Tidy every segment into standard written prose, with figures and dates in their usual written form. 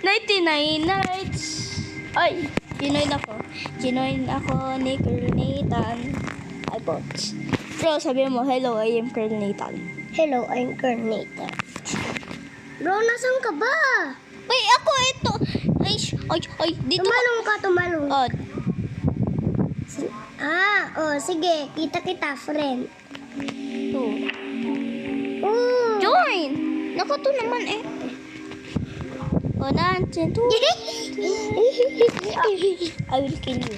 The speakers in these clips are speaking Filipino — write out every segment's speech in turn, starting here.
99 nights. Ay, Ginoin ako ni Colonel Nathan. Ay, bots. Bro, sabi mo, hello, I am Colonel Nathan. Hello, I'm Corneta. Bro, nasan ka ba? Ay, ako ito. Ay, dito Tumalong. Oh, Sige. Kita, friend. to. Oh. Join! Naku, to naman eh. Oh, nandiyan to. I will kill you.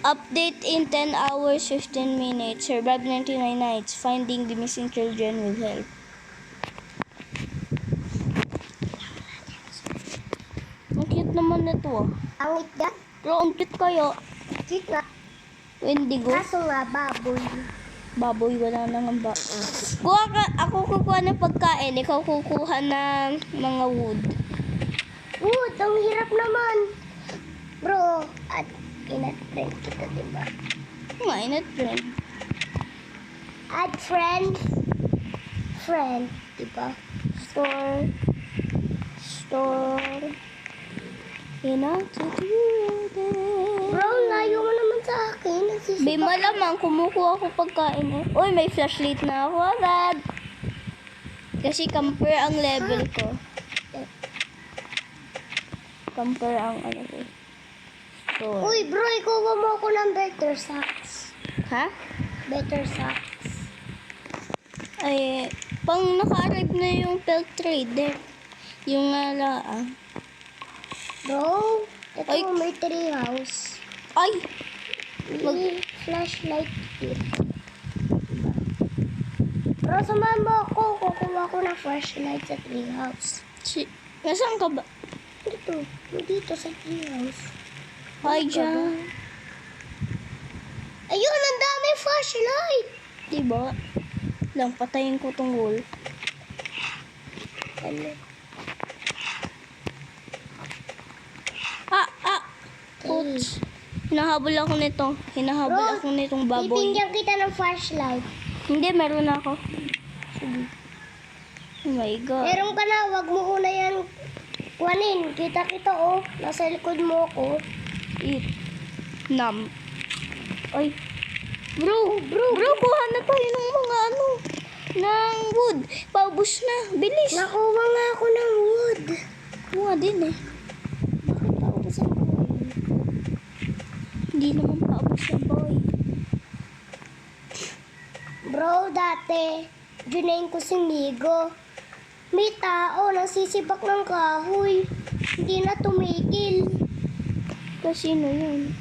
Update in 10 hours, 15 minutes. Survive 99 nights. Finding the missing children will help. Ang cute naman na to. Angit ka? Pero ang cute kayo. Cute nga. Wendigo. Kaso nga, baboy. Baboy, wala nang ba. Ako kukuha ng pagkain. Ikaw kukuha ng mga wood. Wood, ang hirap naman. Bro, at inat-friend kita, diba? Mainit friend. Add friend. Friend, diba? Store. Bro, layo mo naman sa akin. May malamang kumukuha ko pagkain eh. Uy, may flashlight na ako agad. Kasi camper ang level ko. Camper ang ano ko. Store. Uy, bro, ikuha mo ako ng better socks. Ha? Better socks. Ay, pang naka-arrive na yung pelt trader. Yung Bro, ito Ay. may tree house. Ay! May flashlight here. Bro, samahan mo ako. Kukuha ko ng flashlight sa tree house. Nasaan ka ba? Dito sa tree house. Ay, dyan. Ayun, ang daming flashlight. Diba? Lang, patayin ko tong wall. Ano? Coach. Hinahabol ako nitong baboy. Bibigyan kita ng flashlight. Hindi, meron ako. Oh my God. Meron ka na, wag mo una yan kuhanin. Kita, oh. Nasa likod mo ako. Eat. Nam. Ay. Bro, kuha na tayo ng mga ng wood. Paubos na. Bilis. Nakuha nga ako ng wood. Kuha din eh. Bakit paubos ang wood? Hindi naman paubos yung boy. Bro, dati, junain ko si Migo. May tao nagsisibak ng kahoy. Hindi na tumigil. Kasi sino yun?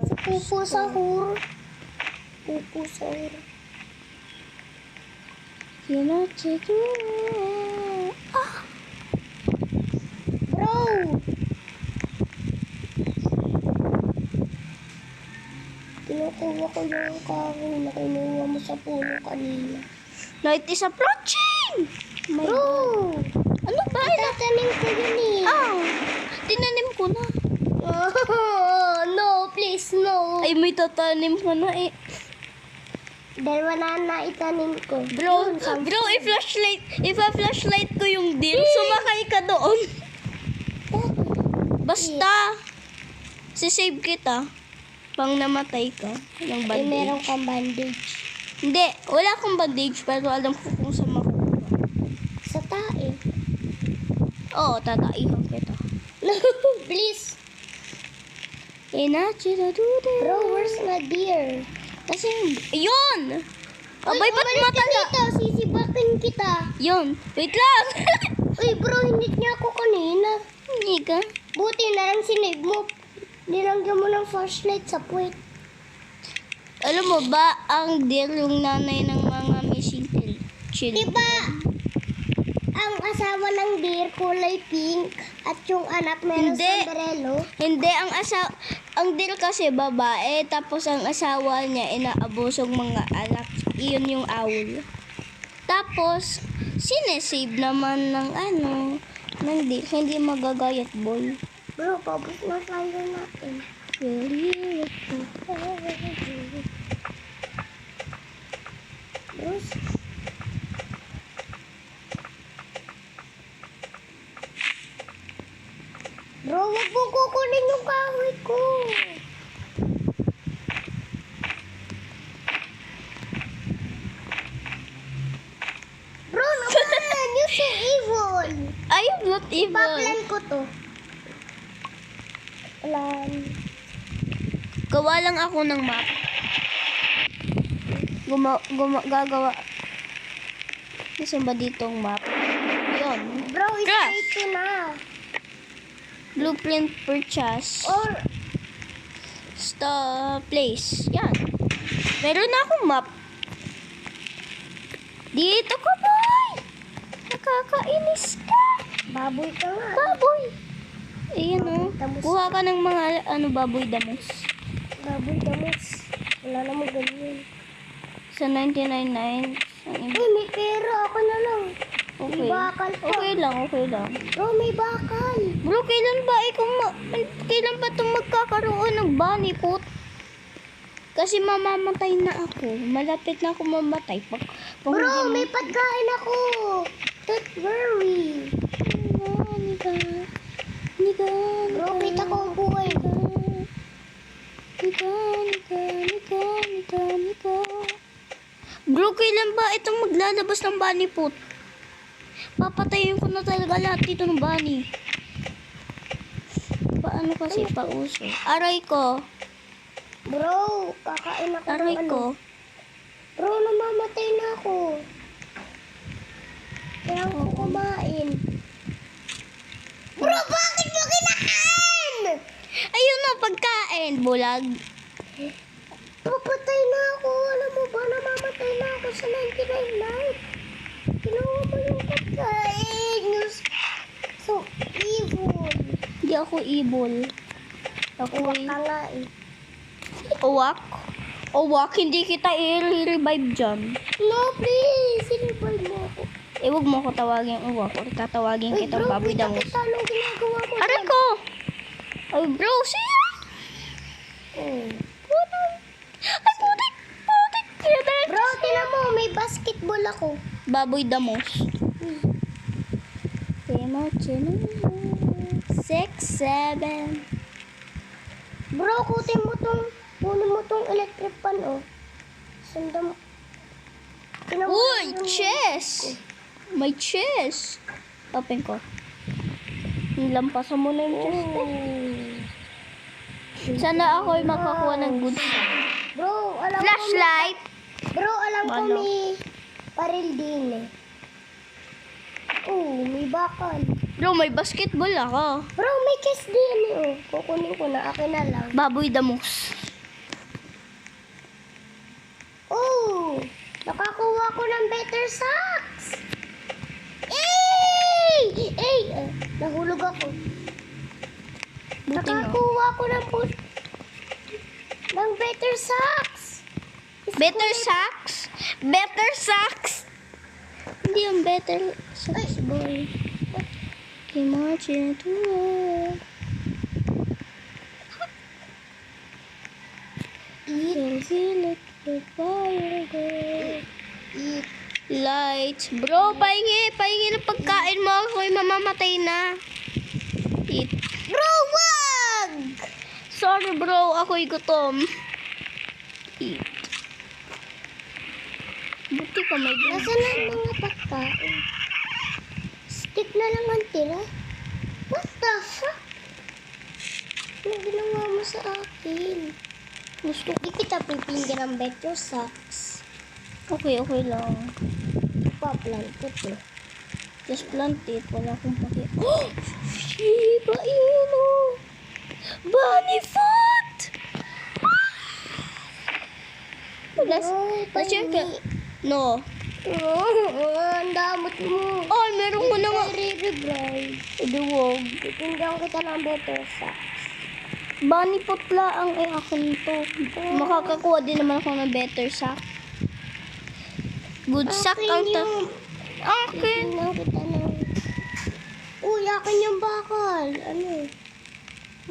Si Pupo Sahur. Pupo Sahur. Kinachito. Bro! Kinukuha ko yung kahoy na kinuha mo sa puno kanina. Night is approaching! My Bro! God. Ano ba? Itatanim ko yun eh. Tinanim ko na. Oh, no, please, no. Ay, may tatanim ko na eh. Dahil wala na itanim ko. Bro, i-flashlight ko yung deer, sumakay ka doon. Basta, sisave kita. Pang namatay ka ng Eh, bandage. meron kang bandage. Hindi, wala akong bandage, pero alam ko kung saan makukuha. Sa tae. Oo, tataihan kita. Please. Bro, Bro, where's my deer? kasi, yun! Abay, ba't umalis ka matala? dito, sisibakin kita. Yun, wait lang! Uy, bro, hindi niya ako kanina. Hindi ka? Buti na lang sinave mo. Nilanggan mo ng flashlight sa puwet. Alam mo ba, ang deer yung nanay ng mga missing children? Diba, ang asawa ng deer kulay pink at yung anak meron Hindi. sombrero? Hindi, ang deer kasi babae, tapos ang asawa niya inaabusog mga anak. Iyon yung owl. Tapos, sinesave naman ng ng deer. Hindi magagayat boy. Bro, pabos na tayo natin. Bro, wag mong kukunin yung kahoy ko. Bro, naman! You're so evil! I am not evil. Paplan ko to. Plan. Gawa lang ako ng map. Gagawa. Gusto ba ditong map? Yun. Bro, Craft. straight to na. Blueprint purchase. Or, Stop place. Yan. Meron na akong map. Dito ka, boy! Nakakainis ka. baboy ka nga. Baboy. Ayan o. Damos. Kuha ka ng mga baboy damos. Baboy damos. Wala namang ganyan. Sa 99.9. Ang iba. Uy, may pera. Ako na lang. Okay. May bakal pa. Okay lang, okay lang. Bro, may bakal. Bro, kailan ba kailan ba itong magkakaroon ng bunny pot? Kasi mamamatay na ako. Malapit na ako mamatay. Bro, may pagkain ako. Don't worry. Bro, kita ko ang buhay ko. Bro, kailan ba itong maglalabas ng bunny pot? Papatayin ko na talaga lahat dito ng bunny. Paano kasi pauso? Aray ko. Bro, kakain ako Aray ng ko. Bro, namamatay na ako. Kaya ako kumain. Bro, bakit mo kinakain? Ayun na, pagkain. Bulag. Papatay na ako. Alam mo ba, namamatay na ako sa 99 night. Kinuha mo yung pagkain. You're so evil. Hindi ako evil. Ako Uwak ka nga eh. Uwak? Uwak, hindi kita i-revive dyan. No, please. Sinibay mo ako. Eh, huwag mo ko tawagin uwak. Or tatawagin Uy, kitang bro, baboy kita damos. kita anong ginagawa mo. Aray ko! Ay, bro, siya! Oh. Putik! Ay, putik! Putik! Kaya dahil Bro, tinan mo, may basketball ako. baboy damos. Imagine 6, 7. Bro, kunin mo tong electric pan, oh. Sundan mo. Tinan mo Uy! yung- Chess! May chess! Open ko. Lampasan mo na yung chess. Sana ako'y makakuha ng good Bro, alam flashlight. ko, bro, alam ko Ano? may paril din eh. Oh, may bakal. Bro, may basketball ako. Bro, may kiss din eh, oh. Kukunin ko na, akin na lang. Baboy damos. Oh, nakakuha ko ng better socks. Ay! Ay! Nahulog ako. Buti nga. Nakakuha ko ng better socks. Better socks? Better socks? Hindi yung better socks, boy. Imagine to Eat. Lights. Bro, pahingi ng pagkain mo. Ako'y mamamatay na. Eat. Bro, wag! Sorry bro, ako'y gutom. Eat. Buti ka may Nasaan na ang mga pagkain? Stick na lang ang tira. What the fuck? Ano ginawa mo sa akin? Gusto. Di kita pipinggan ng better socks. Okay lang. Paplan ko to. Just plant it. Wala akong paki... Oh! Shiba Inu! Bunny foot! Let's check it. No. Ang damot mo. Oh, meron ko na nga. Re-rebribe. Iduwag. Pipinggan kita ng better socks. Bunny putla ang akin to. Makakakuha din naman ako ng better sack. Good sack ang to. Akin. Pipinggan kita ng... Uy, akin yung bakal. Ano?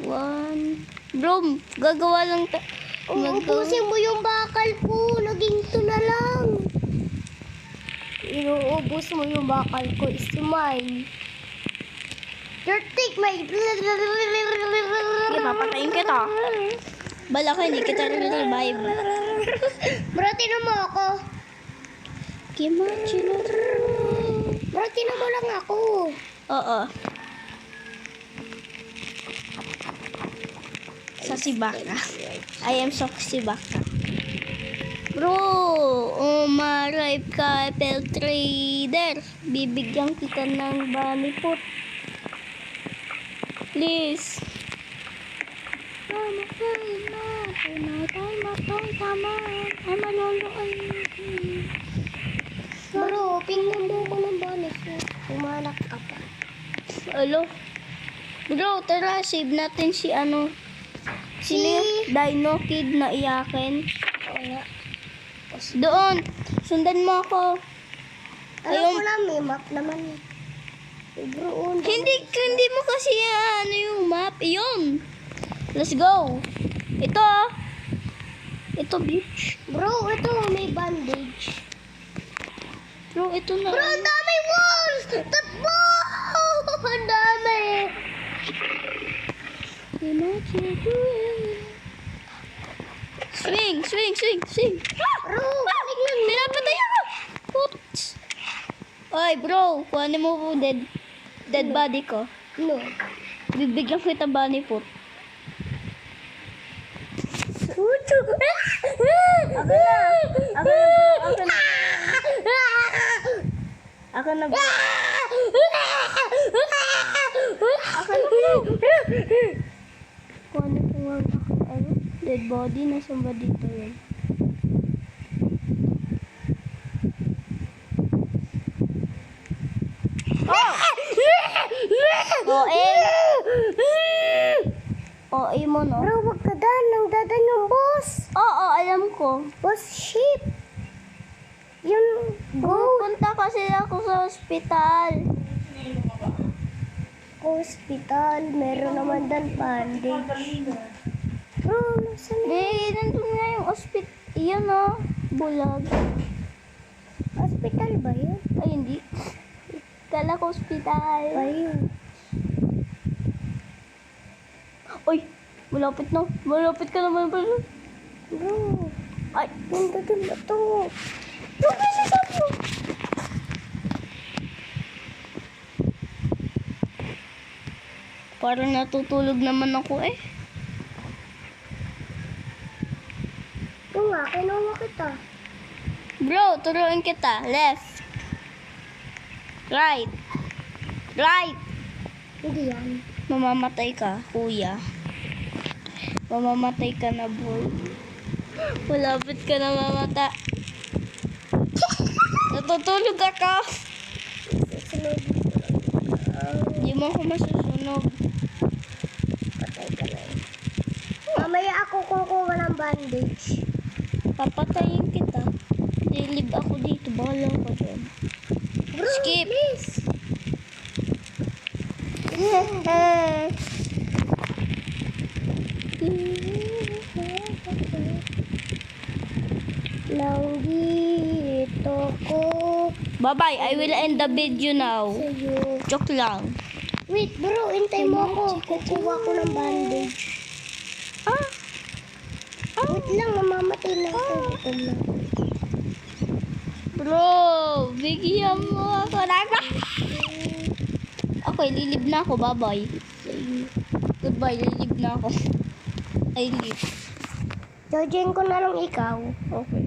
1. Bro, gagawa lang ta. Uubusin mo yung bakal ko. Naging to na lang. Inuubos mo yung bakal ko. Is mine. take my... Sige, papatayin kita. Bala ka, hindi kita revive. Bro, tinan mo ako. Kimachi na. Bro, tinan mo lang ako. Oo. Sa Sibaka. I am so Sibaka. Bro, umarrive ka, Pel Trader. Bibigyan kita ng bunny food. Please. Bro, pinggan mo ko ng bonus. Pumalak ka pa. Alo? Bro, tara, save natin si ano. Sino yung Dino Kid na iyakin? Wala. Doon, sundan mo ako. Alam Ayun. ko lang, may map naman. Bro, Hindi mo kasi ano yung map. Yun. Let's go. Ito ah. Ito beach. Bro, ito, may bandage. Bro, ito na. Bro, ang dami walls! Takbo! Ang dami! Swing, swing, swing, swing. Bro, balik lang. Pinapatay ako. Putz. Oy, bro. Kuhanin mo po dead body ko. No. Bibigyan kita bunny food. Ucho! Ako na bro. Kuhanin ko nga ano? Dead body. Nasaan ba dito yan? O, mo, no? Bro, wag ka dan. Nang dadan yung boss. Oo, alam ko. Boss sheep. Yung goat. Punta kasi ako sa ospital. Hospital. Meron naman dan bandage. Bro, nasan na? Nandun nga yung ospital. Iyan, no? Bulag. Hospital ba yun? Ay, hindi. Kala ko ospital. Ayun. Uy, malapit na. Malapit ka naman pala. Bro, Ay, ganda dun ba to? bro, kasi sabi mo. Parang natutulog naman ako eh. Ito nga, kinuha kita. Bro, turuan kita. Left. Right. Right. Hindi yan. Mamamatay ka, kuya. Mamamatay ka na, boy. Malapit ka na mamata. Natutulog ako. Susunod. Hindi mo ako masusunog. Patay ka na yun. Mamaya ako kukuha ng bandage. Papatayin kita. Lilib ako dito. Bahala ko dyan. Bro, Skip. please. Nandito ko Bye-bye. I will end the video now. sa'yo. Joke lang. Wait, bro, hintay mo ako. Kukuha ko ng bandage. Ah? Wait lang, mamamatay na ako. Gutom na. Bro, bigyan mo ako na. Okay, lilib na ako. Bye-bye. Goodbye, lilib na ako. I leave. Judging ko na lang ikaw. Okay.